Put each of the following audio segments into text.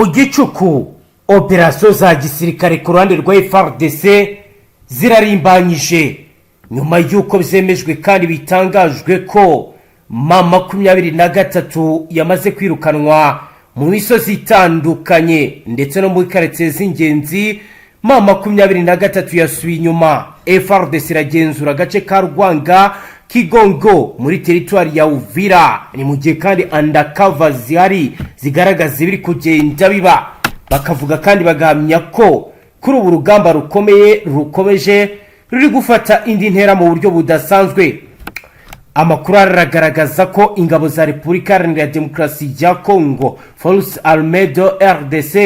mu Gicuku operasiyo za gisirikare ku ruhande rwa Fardc zirarimbanyije nyuma y'uko byemejwe kandi bitangajwe ko M23 yamaze kwirukanwa mu misozi itandukanye ndetse no muri quartier z'ingenzi. M23 yasubiye inyuma. Fardc iragenzura agace ka Rwanga Kigongo muri teritwari ya Uvira. Ni mu gihe kandi undercover zihari zigaragaza ibiri kugenda biba, bakavuga kandi bagahamya ko kuri ubu rugamba rukomeje ruri gufata indi ntera mu buryo budasanzwe. Amakuru aragaragaza ko ingabo za Repubulika Iharanira Demokarasi ya Kongo Force Armée de RDC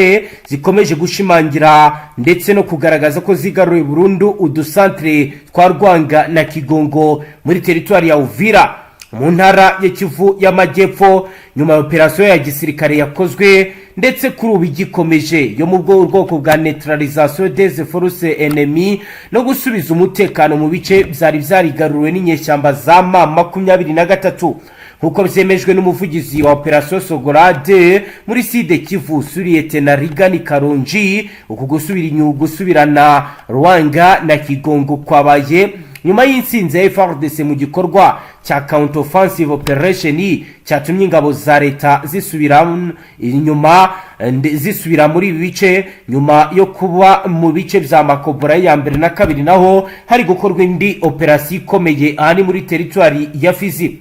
zikomeje gushimangira ndetse no kugaragaza ko zigaruye Burundi udusantre twa Rwanga na Kigongo muri teritwari ya Uvira mu ntara ya Kivu y'Amajyepfo nyuma ya operasiyo ya gisirikare yakozwe ndetse kuri ubu igikomeje yo mu bwoko bwa neutralisation des forces ennemies no gusubiza umutekano mu bice byari byarigaruwe n'inyeshyamba za M23 nkuko byemejwe n'umuvugizi wa operasiyo Sogorade muri Sud Kivu Suriyete na Rigani Karonji. Uku gusubirana Rwanga na Kigongo kwabaye nyuma y'insinzi ya Fardc mu gikorwa cya counter offensive operation cyatumye ingabo za leta zisubira muri bice nyuma yo kuba mu bice bya Makobora ya mbere na kabiri, naho hari gukorwa indi operasiyo ikomeye ahani muri teritwari ya Fizi.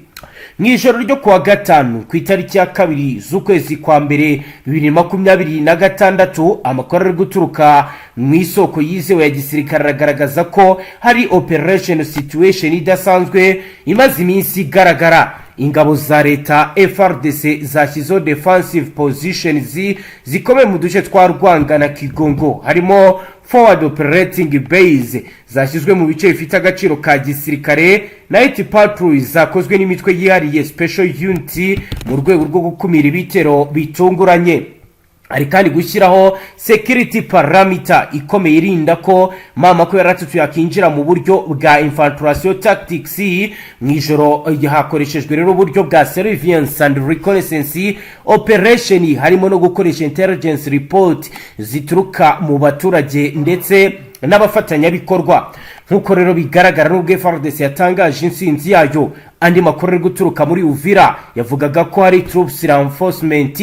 Mwijoro ryo kuwa gatanu ku itariki ya 2 z'ukwezi kwa mbere 2026 amakuru ari guturuka mu isoko yizewe ya gisirikare aragaragaza ko hari operation situation idasanzwe imaze iminsi igaragara. Ingabo za leta Fardc zashyizeho defensive positions zikomeye mu duce twa Rwanga na Kigongo, harimo forward operating base zashyizwe mu bice bifite agaciro ka gisirikare, night patrols zakozwe n'imitwe yihariye special unit mu rwego rwo gukumira ibitero bitunguranye. Ari kandi gushyiraho security parameter ikomeye irinda ko M23 yakinjira mu buryo bwa infiltration tactics. Mwijoro hakoreshejwe rero uburyo bwa surveillance and reconnaissance operation, harimo no gukoresha intelligence report zituruka mu baturage ndetse n'abafatanyabikorwa. Nkuko rero bigaragara n'ubwo Fardc yatangaje insinzi yayo, andi makuru ari guturuka muri Uvira yavugaga ko hari troops reinforcement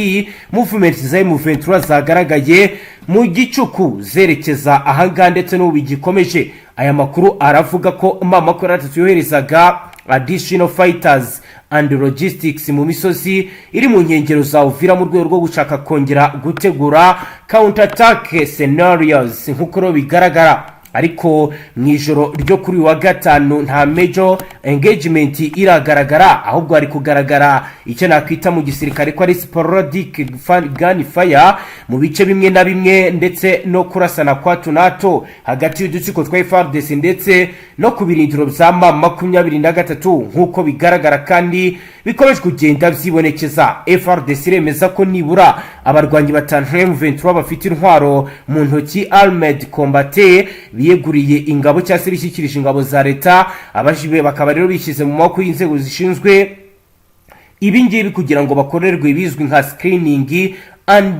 movement za M23 zagaragaye mu Gicuku zerekeza ahanga ndetse n'ubu igikomeje. Aya makuru aravuga ko M23 yoherezaga additional fighters and logistics mu misozi iri mu nkengero za Uvira mu rwego rwo gushaka kongera gutegura counter attack scenarios nkuko bigaragara. Ariko mwijoro ryo kuri wa gatanu nta major engagement iragaragara, ahubwo ari kugaragara icyo nakwita mu gisirikare ko ari sporadic gunfire mu bice bimwe na bimwe ndetse no kurasana kwa tunato hagati y'udutsiko twa Fardc ndetse no ku birindiro bya M23 nkuko bigaragara kandi bikomeje kugenda byibonekeza. Fardc remeza ko nibura abarwanyi batanu M23 bafite intwaro mu ntoki armed combatants biyeguriye ingabo cyangwa se bishyikirije ingabo za leta. Abajibe bakaba rero bishyize mu maboko y'inzego zishinzwe ibingibi kugira ngo bakorerwe bizwi nka screening and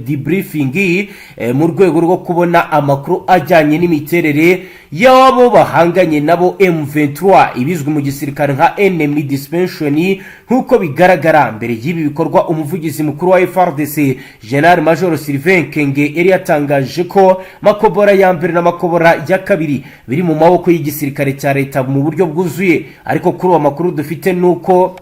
debriefing mu rwego rwo kubona amakuru ajyanye n'imiterere y'abo bahanganye nabo M23 ibizwi mu gisirikare nka enemy dispersion. Nkuko bigaragara mbere y'ibi bikorwa umuvugizi mukuru wa Fardc General Major Sylvain Kenge yari yatangaje ko Makobora ya mbere na Makobora ya kabiri biri mu maboko y'igisirikare cya leta mu buryo bwuzuye, ariko kuri uwo makuru dufite nuko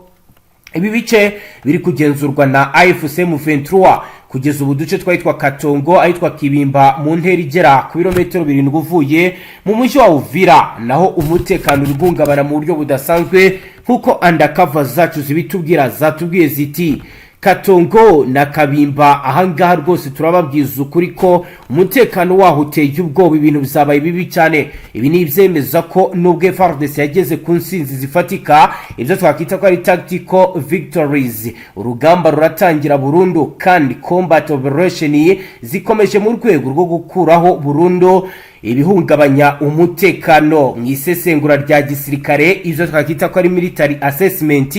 ibi bice biri kugenzurwa na AFC M23. Kugeza ubu duce twahitwa Katongo ahitwa Kibimba mu ntera igera ku birometero 7 uvuye mu mujyi wa Uvira, naho umutekano urigungabana mu buryo budasanzwe kuko undercover zacu zatubwiye ziti Katongo na Kabimba ahangaha rwose turababwiza ukuri ko umutekano waho uteye ubwoba, ibintu bizabaye bibi cyane. Ibi ni ibyemeza ko nubwo Fardc yageze ku nsinzi zifatika, ibyo twakita ko ari tactical victories, urugamba ruratangira burundu kandi combat operation zikomeje mu rwego rwo gukuraho burundu ibihungabanya umutekano. Mu isesengura rya gisirikare ivyo twakita ko ari military assessment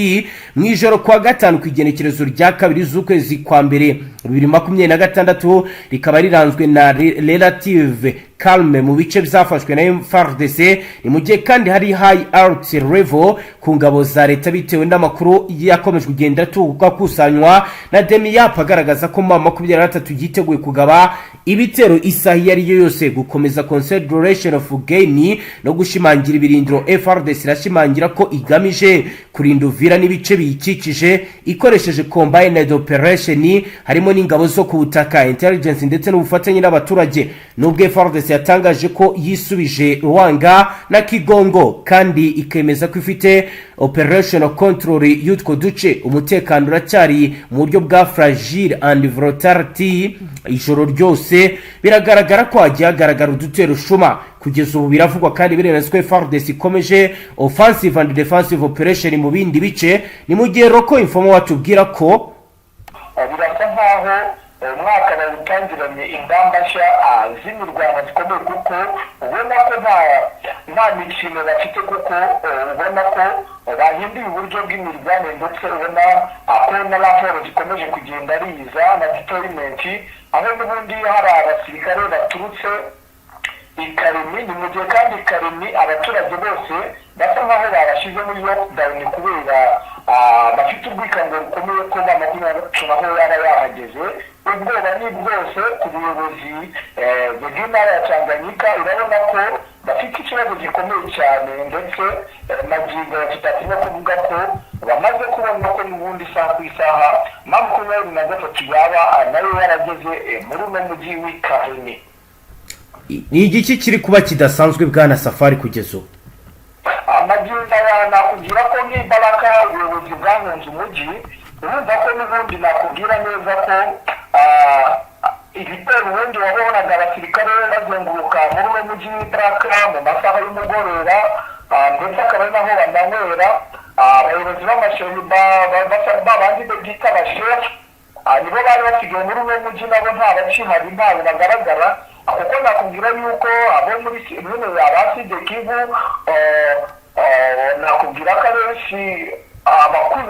mu ijoro kwa gatanu ku igenekerezo rya kabiri z'ukwezi kwa mbere 2026 rikaba riranzwe na relative calme mu bice byafashwe na Fardc. Ni mu gihe kandi hari high alert level ku ngabo za leta bitewe n'amakuru yakomeje kugenda tugakusanywa na Demiyap agaragaza ko mu 23 yiteguye kugaba ibitero isaha yari yose gukomeza consideration of gain no gushimangira ibirindiro. Fardc irashimangira ko igamije kurinda Uvira n'ibice biyikikije ikoresheje combined operation harimo n'ingabo zo ku butaka, intelligence ndetse n'ubufatanye n'abaturage. Nubwo Fardc yatangaje ko yisubije Rwanga na Kigongo kandi ikemeza ko ifite operational control y'utwo duce, umutekano uracyari mu buryo bwa fragile and volatility. Ijoro ryose biragaragara ko hagiye hagaragara udutero shuma. Kugeza ubu biravugwa kandi biremezwa Fardc ikomeje offensive and defensive operation mu bindi bice. Ni mu gihe Roko Informo watubwira ko birasa nkaho umwaka bawutangiranye ingamba nshya z'imirwano zikomeye, kuko ubona ko nta mikino bafite, kuko ubona ko bahinduye uburyo bw'imirwano, ndetse ubona ko na raporo zikomeje kugenda riza na deployment, aho n'ubundi hari abasirikare baturutse ikarimi. Ni mu gihe kandi ikarimi abaturage bose basa nkaho barashize muri lockdown kubera bafite ubwikango bukomeye ko ba 23 naho yaba yahageze. Ubwoba ni bwose ku buyobozi bw'intara ya Tanganyika, urabona ko bafite ikibazo gikomeye cyane, ndetse magingo tutatinya kuvuga ko bamaze kubona ko n'ubundi isaha ku isaha 23 yaba nayo yarageze muri uno mujyi w'ikarimi. Ni igiki kiri kuba kidasanzwe bwana Safari kugeza ubu? Amagingo nakubwira ko nk'imbaraga ubuyobozi bwahunze umujyi, urumva ko n'ubundi nakubwira neza ko ibitero ubundi wabonaga abasirikare bazenguruka muri uwo mujyi w'ibaraka mu masaha y'umugoroba, ndetse akaba ari naho bananywera. Abayobozi b'amashuri babandi bita abashefu nibo bari basigaye muri uwo mujyi, nabo nta bakihari, ntawe bagaragara, kuko nakubwira yuko abo muri bino Fdnb nakubwira ko abenshi abakuru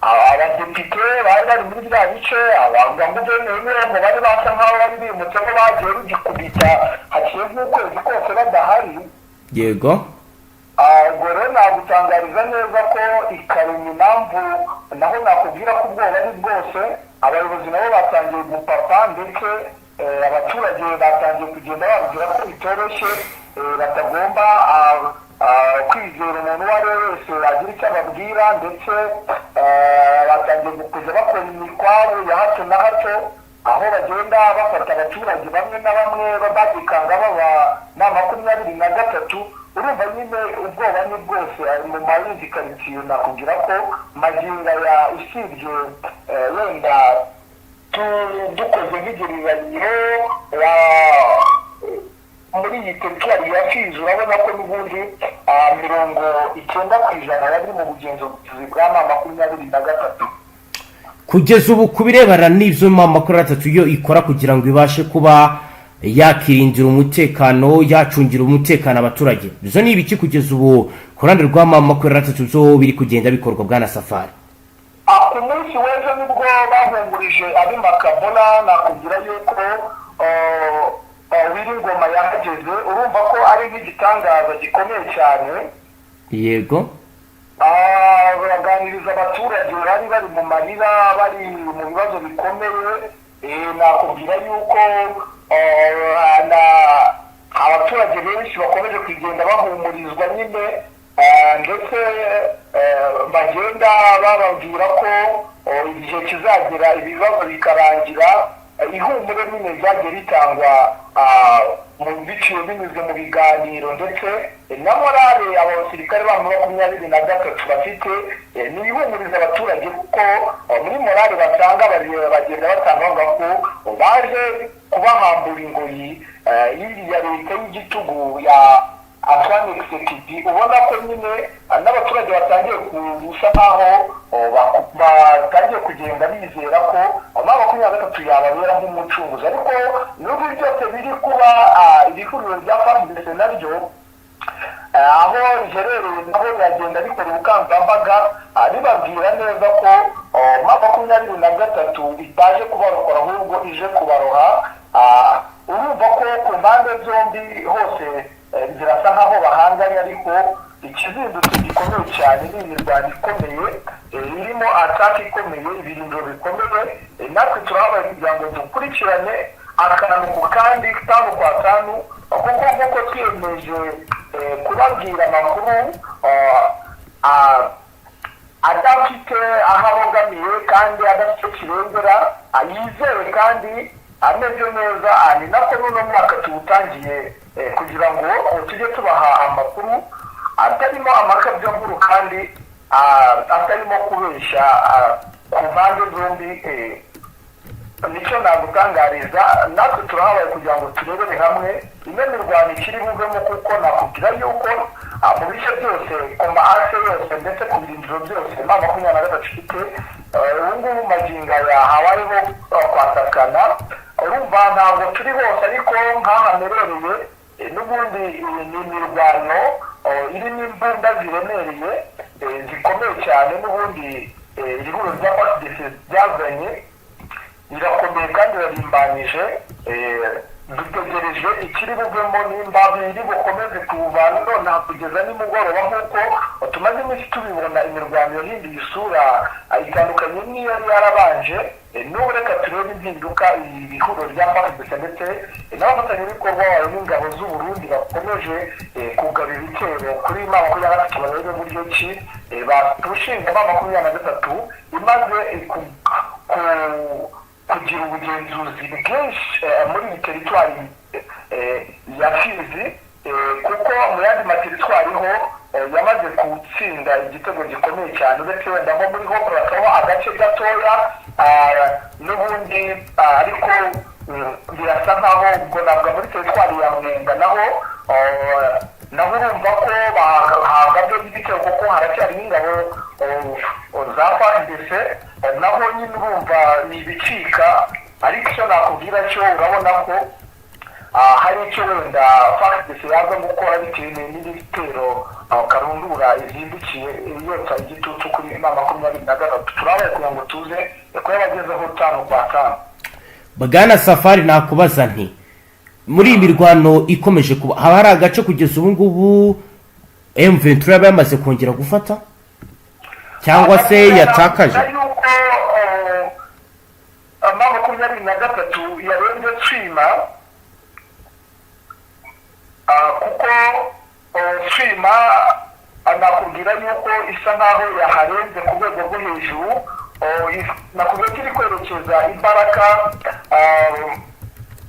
abadepite bari bari muri bya bice, abaguverineri bari basa nkaho bari bimutse ko bagiye rugikubita haciye nk'ukwezi kose badahari. Yego, ubwo rero nagutangariza neza ko ikarimi impamvu naho nakubwira ko ubwoba ari bwose. Abayobozi nabo batangiye gupapa, ndetse abaturage batangiye kugenda babwira ko bitoroshye, batagomba kwizera umuntu uwo ari we wese agira icyo ababwira, ndetse batangiye kujya bakora imikwabo ya hato na hato, aho bagenda bafata abaturage bamwe na bamwe babikanga baba na 23. Urumva nyine ubwoba ni bwose mu mayindi karitsiye. Nakubwira ko magingo ya usibye wenda dukoze nk'igereranyiro muri iyi teritwari ya Fizi, urabona ko n'ubundi 90% bari mu bugenzuzi bwa 23. kugeza ubu kubirebana n'ivyo 23 yo ikora kugira ngo ibashe kuba yakirindira umutekano, yacungira umutekano abaturage, bizo ni ibiki kugeza ubu kurande rwa 23 zo biri kugenda bikorwa bwana Safari? Ku munsi w'ejo nibwo bahungurije abi Makabola. Nakubwira yuko Wiringoma yahageze, urumva ko ari nk'igitangaza gikomeye cyane. Yego, baganiriza abaturage bari mu marira, bari mu bibazo bikomeye. Nakubwira yuko abaturage benshi bakomeje kugenda bahumurizwa nyine, ndetse bagenda bababwira ko igihe kizagera ibibazo bikarangira. Ihumure nyine ryagiye ritangwa mu biciye binyuze mu biganiro, ndetse na morale abasirikare ba 23 bafite ni ihumuriza abaturage, kuko muri morale batanga bagenda batanga ko baje kubahambura ingoyi ya leta y'igitugu ya Akandi. Ubona ko nyine n'abaturage batangiye gusa nkaho batangiye kugenda bizera ko 23 yababera nk'umucunguzi, ariko n'ubu byose biri kuba ihuriro rya Fardc naryo aho riherereye naho yagenda rikora ubukangurambaga ribabwira neza ko M23 itaje kubarokora ahubwo ije kubaroha. Urumva ko ku mpande zombi hose zirasa nkaho bahanganye, ariko ikizindutse gikomeye cyane ni imirwano ikomeye irimo ataka ikomeye, ibirindiro bikomeye. Natwe turahabaye kugira ngo dukurikirane akantu ku kandi, tanu kwa tanu, kuko nk'uko twiyemeje kubabwira amakuru adafite aho abogamiye kandi adafite kirengera, yizewe kandi ameze neza. Ni nako n'uno mwaka tuwutangiye kugira ngo tujye tubaha amakuru atarimo amakabyankuru kandi atarimo kubeshya ku mpande zombi. Nicyo nagutangariza, natwe turahabaye kugira ngo turebere hamwe imwe mirwano ikiri buvemo, kuko nakubwira yuko mu bice byose ku maase yose ndetse ku birindiro byose M23 ifite ubu ngubu magingo aya habayeho kwatakana. Urumva ntabwo turi hose, ariko nk'ahamerereye n'ubundi ni imirwano irimo imbunda ziremereye zikomeye cyane. N'ubundi ihuriro rya Fardc ryazanye rirakomeye kandi rirarimbanije. Dutegereje ikiri buvemo nimba biri bukomeze kuwuvana nonaha kugeza nimugoroba, nk'uko tumaze iminsi tubibona imirwano yahinduye isura itandukanye n'iyo yari yarabanje. N'ubu reka turebe impinduka ihuriro rya Fardc ndetse n'abafatanyabikorwa bayo n'ingabo z'u Burundi bakomeje kugaba ibitero kuri M23 barebe buryo ki batushinga M23 imaze kugira ubugenzuzi bwinshi muri iyi teritwari ya Fizi, kuko mu yandi materitwari ho yamaze gutsinda igitego gikomeye cyane. Uretse wenda nko muri ho hakaba agace gatoya n'ubundi, ariko birasa nkaho ubwo nabwo muri teritwari ya Mwenga naho urumva ko bahagabwe igitego, kuko haracyari n'ingabo za Fardc naho nyine urumva ni ibicika. Ariko icyo nakubwira cyo urabona ko hari icyo wenda Fardc yaza gukora bitewe n'ibitero karundura izindukiye yotsa igitutu kuri M23. Turabaye kugira ngo tuze ko yabagezeho tanu kwa tanu. Bwana Safari, nakubaza nti muri iyi mirwano ikomeje kuba haba hari agace kugeza ubu ngubu M23 yaba yamaze kongera gufata cyangwa se yatakaje? M23 yarenze Twima, kuko Twima nakubwira yuko isa nkaho yaharenze ku rwego rwo hejuru. Nakubwira ko iri kwerekeza imbaraga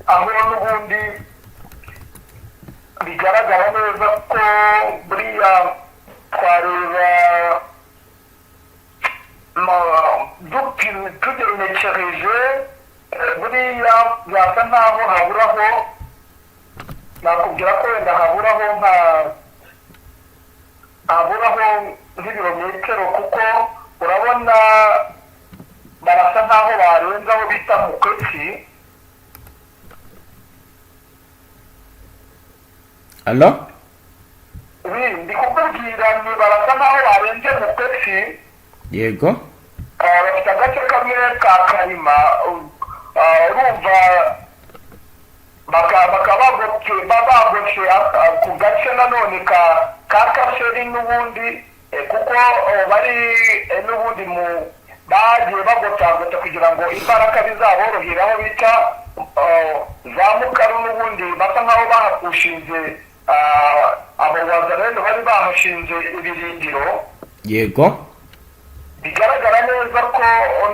aho n'ubundi bigaragara neza ko buriya twareba tugenekereje buriya byasa nkaho haburaho, nakubwira ko wenda haburaho nk'ibirometero, kuko urabona barasa nkaho barenze aho bita mu kwezi. Allo? Ndi kukubwira ni barasa nkaho barenze mu kwezi. Yego. Bafite agace kamwe ka Karima, urumva bakaba bagotse ku gace nanone ka Kasheri n'ubundi, kuko bari n'ubundi bagiye bagotagota kugira ngo imbaraga bizaborohera aho bita za Mukaru. N'ubundi basa nkaho bahashinze abawazarene bari bahashinze ibirindiro. Yego. Bigaragara neza ko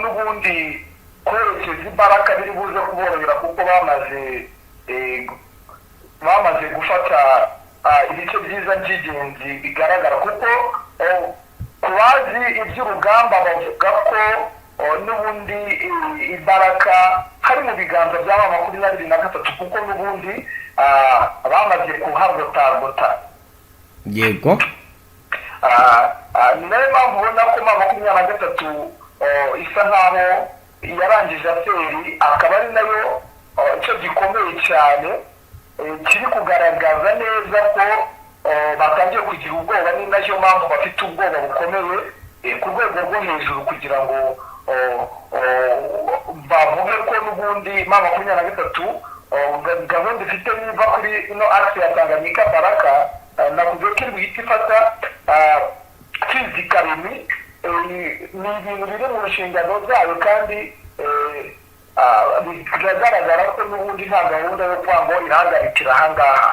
n'ubundi kwerekeza imbaraga biri buze kuborohera, kuko bamaze gufata ibice byiza by'ingenzi bigaragara, kuko ku bazi iby'urugamba bavuga ko n'ubundi imbaraga hari mu biganza bya M23, kuko n'ubundi bamaze kuhagotagota. Yego. Ni nayo mpamvu ubona ko M23 isa nkaho yarangije aferi, akaba ari nayo icyo gikomeye cyane kiri kugaragaza neza ko batangiye kugira ubwoba, ni nacyo mpamvu bafite ubwoba bukomeye ku rwego rwo hejuru kugira ngo bavuge ko n'ubundi M23 gahunda ifite niba kuri ino axe ya Tanganyika Baraka navuze ko ihita ifata fizikarimi ni ibintu biri mu nshingano zayo kandi biragaragara ko n'ubundi nta gahunda yo kwango irahagarikira ahangaha.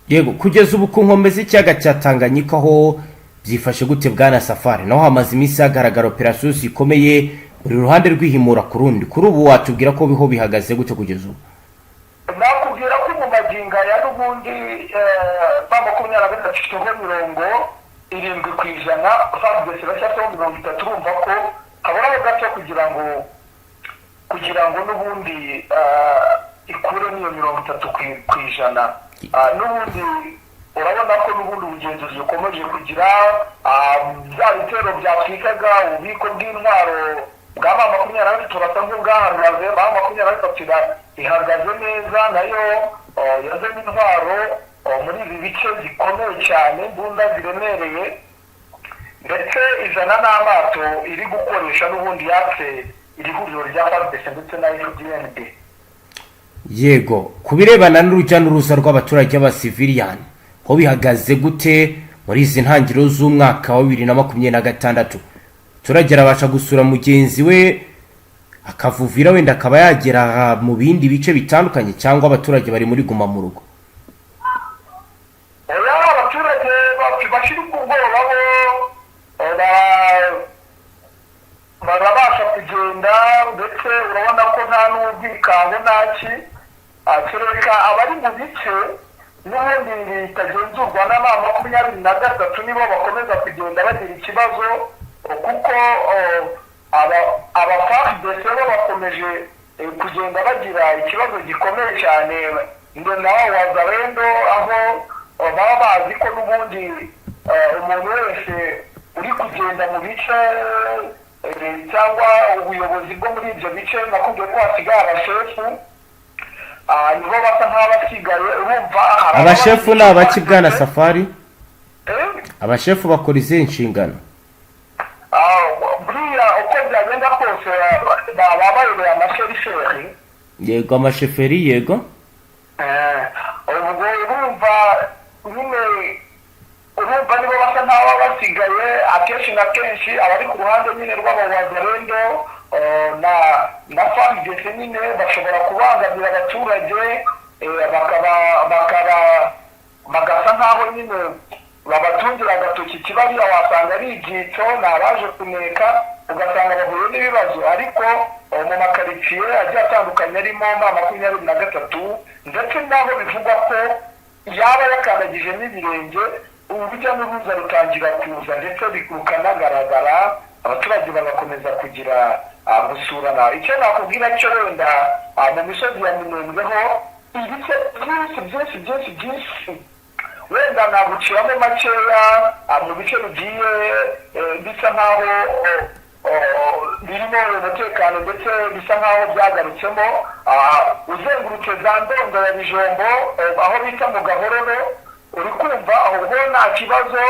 Yego, kugeza ubu ku nkombe z'ikiyaga cya Tanganyika ho byifashe gute bwana Safari? Naho hamaze iminsi hagaragara operasiyo zikomeye buri ruhande rwihimura ku rundi. Kuri ubu watubwira ko biho bihagaze gute kugeza ubu? Nakubwira ko mu maginga ya n'ubundi M23 Fardc bashyiraho 30 urumva ko haburaho gato kugira ngo n'ubundi ikure n'iyo 30%. N'ubundi urabona ko n'ubundi ubugenzuzi bukomeje kugira bya bitero byatwikaga ububiko bw'intwaro bwa M23 turasa nk'ubwaharuze M23 ihagaze neza, nayo yazanye intwaro muri ibi bice zikomeye cyane, imbunda ziremereye, ndetse izana n'amato iri gukoresha n'ubundi yatse iri huriro rya Fardc ndetse na Fdnb. Yego, kubirebana n'urujya n'uruza rw'abaturage b'abasivilian ho bihagaze gute muri izi ntangiriro z'umwaka wa 2026? Turagera abasha gusura mugenzi we akavuvira wenda akaba yagera mu bindi bice bitandukanye, cyangwa abaturage bari muri guma mu rugo? Abaturage bashira ubwoba barabasha kugenda, ndetse urabona ko nta n'ubwikango ntaki, kereka abari mu bice n'ubundi bitagenzurwa na M23 nibo bakomeza kugenda bagira ikibazo, kuko Fardc bakomeje kugenda bagira ikibazo gikomeye cyane nabo wazarendo, aho baba bazi ko n'ubundi umuntu wese uri kugenda mu bice cyangwa ubuyobozi bwo muri ibyo bice nakubwiye ko hasigaye abashefu, nibo basa nk'abasigaye. Urumva abashefu ni abaki bwana Safari? Abashefu bakora izihe nshingano? buriya uko byagenda kose baba bayoboye amasheferi. Yego, amasheferi. Yego, ubwo urumva nibo basa nk'aba basigaye akenshi na kenshi abari ku ruhande nyine rw'abawazarendo na Fardc nyine bashobora kubangamira abaturage, bagasa nk'aho nyine babatungira agatoki kibariya, wasanga ari ibyitso n'abaje kuneka, ugasanga bahuye n'ibibazo. Ariko mu makaritsiye agiye atandukanye arimo M23 ndetse n'aho bivugwa ko yaba yakandagije n'ibirenge, urujya n'uruza rutangira kuza ndetse rukanagaragara, abaturage bagakomeza kugira gusurana. Icyo nakubwira cyo wenda mu misozi ya Minembweho ibice byinshi wenda naguciramo makeya mu bice bigiye bisa nk'aho birimo umutekano ndetse bisa nk'aho byagarutsemo. Uzengurutse za Ndondo ya Bijombo aho bita mu Gahororo, uri kumva aho nta kibazo,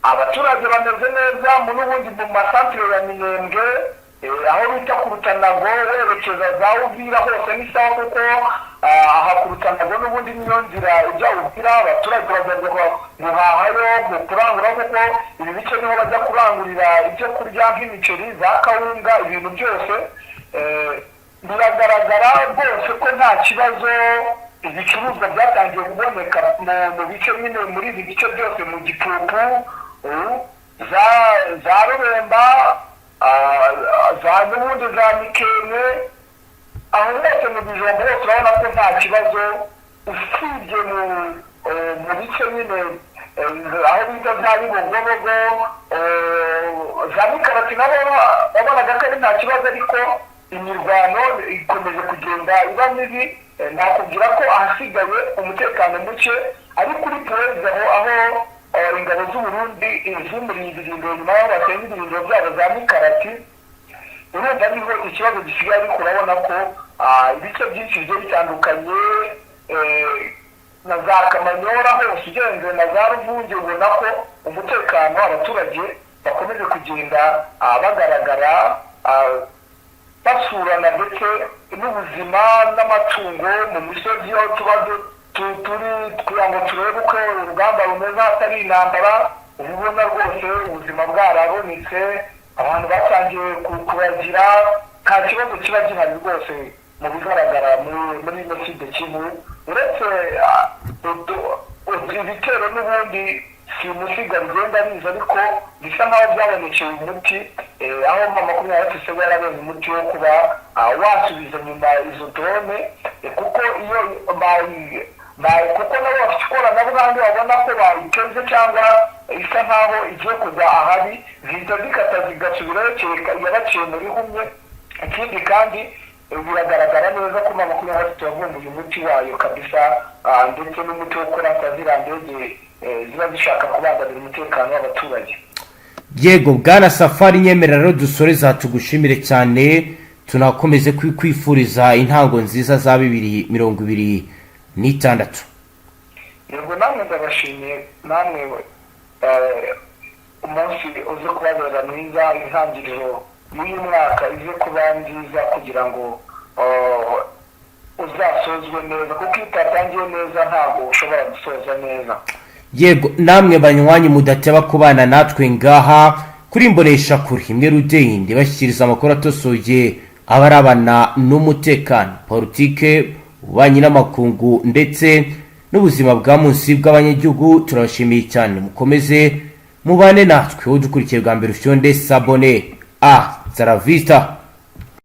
abaturage bameze neza. N'ubundi mu masantere ya Minembwe aho bita ku Rutanago werekeza za Uvira hose ni sawa, kuko aha ku Rutanago n'ubundi niyo nzira ijya Uvira, abaturage bagomba guhahayo kurangura, kuko ibi bice niho bajya kurangurira ibyo kurya nk'imiceri, za kawunga, ibintu byose. Biragaragara rwose ko nta kibazo, ibicuruzwa byatangiye kuboneka mu bice nyine muri ibi bice byose, mu Gicuku, za Ruremba, n'ubundi za Mikene, aho hose mu Bijombo hose urabona ko nta kibazo, usibye mu bice nyine aho bita za Bibogobogo, za Mikarati nabo wabonaga ko ari nta kibazo, ariko imirwano ikomeje kugenda iba mibi. Nakubwira ko ahasigaye umutekano muke ari kuri perezida aho ingabo z'u Burundi zimuriye ibirindiro nyuma y'aho basenye ibirindiro byabo za Mikarati. Urumva niho ikibazo gisigaye, ariko urabona ko ibice byinshi bigiye bitandukanye na za Kamanyora hose ugenze na za Ruvungi ubona ko umutekano abaturage bakomeje kugenda bagaragara basurana ndetse n'ubuzima n'amatungo mu misozi aho tuba turi kugira ngo turebe uko urugamba rumeze hatari intambara. Ubona rwose ubuzima bwarabonetse, abantu batangiye kuragira, nta kibazo kiba gihari rwose mu bigaragara muri ino Kivu. Uretse ibitero n'ubundi simusiga bigenda biza ariko bisa nkaho byabonekeye umuti, aho M23 yarabonye umuti wo kuba wasubiza nyuma izo drone, kuko iyo kuko nabo bafite ikoranabuhanga babona ko bayiteze cyangwa isa nkaho igiye kugwa ahari, zihita zikata zigasubirayo yabaciye muri humwe. Ikindi kandi biragaragara neza ko M23 yavumbuye umuti wayo kabisa, ndetse n'umuti wo kurasa ziriya ndege ziba zishaka kubangamira umutekano w'abaturage. Yego bwana Safari, nyemerera rero dusoreza tugushimire cyane, tunakomeze kwifuriza intango nziza za 2026. Yego namwe ndabashimiye, namwe umunsi uze kubabera mwiza, intangiriro y'uyu mwaka ize kuba nziza kugira ngo uzasozwe neza, kuko itatangiye neza ntabwo ushobora gusoza neza. Yego namwe banywanyi mudateba kubana natwe ngaha kuri mbonesha kuri imwe rudende bashyikiriza amakuru atosoye abarabana n'umutekano, politike, ububanyi n'amakungu ndetse n'ubuzima bwa munsi bw'abanyagihugu. Turabashimiye cyane, mukomeze mubane natwe udukurikiye bwa mbere ufyonde sabone a Zaravista.